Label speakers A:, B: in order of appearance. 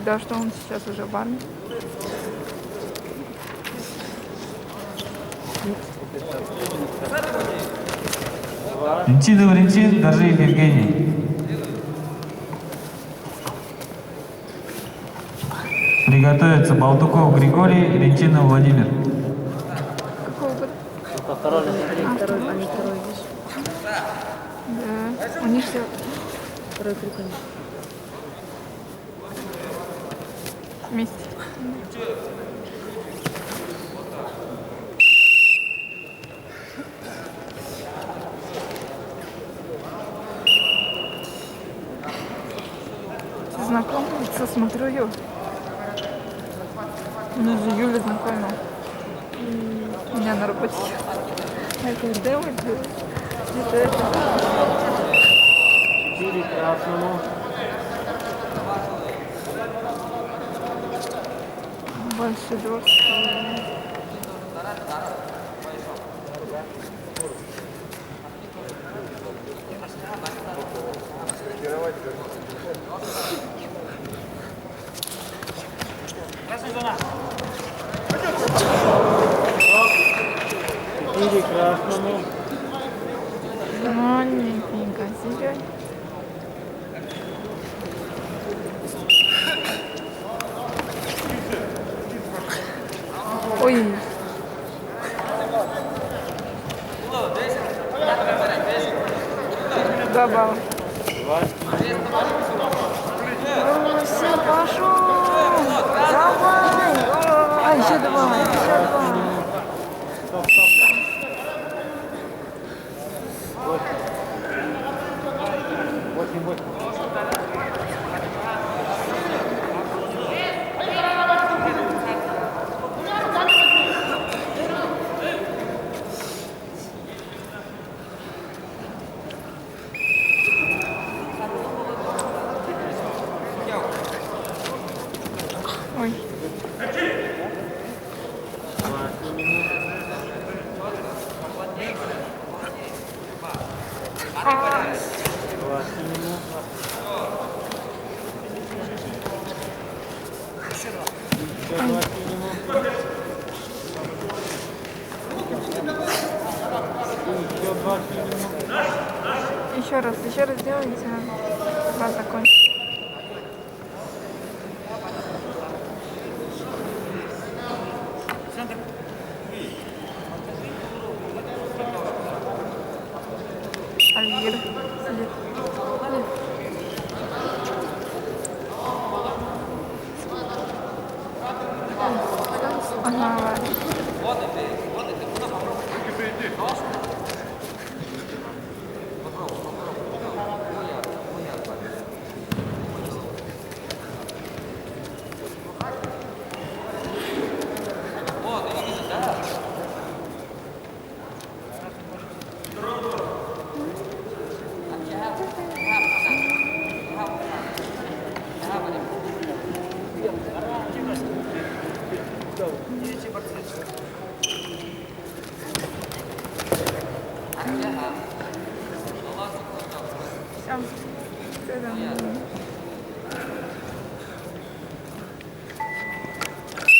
A: Да, что он сейчас уже в армии.
B: Рентин, Валентин, Горжиев Евгений. Приготовиться Балтуков Григорий, Рентинов Владимир.
A: Какого года?
C: Второй, они второй, видишь?
A: Да. У них все.
C: Второй прикольный.
A: Вместе. Ты знаком? Лицо смотрю ее. Ну же Юля знакомила. У меня на работе. Я говорю, да, вот это.
C: 4 красному.
A: Больше двор.
C: Четыре красному.
A: Маленький зеленый. Ой. Два балла. Все, пошел. Давай. А, еще два. Еще два.
C: Восемь.
A: Ой. Еще раз сделайте. Раз закончить. Альгир сидит. Ага, ладно. Все.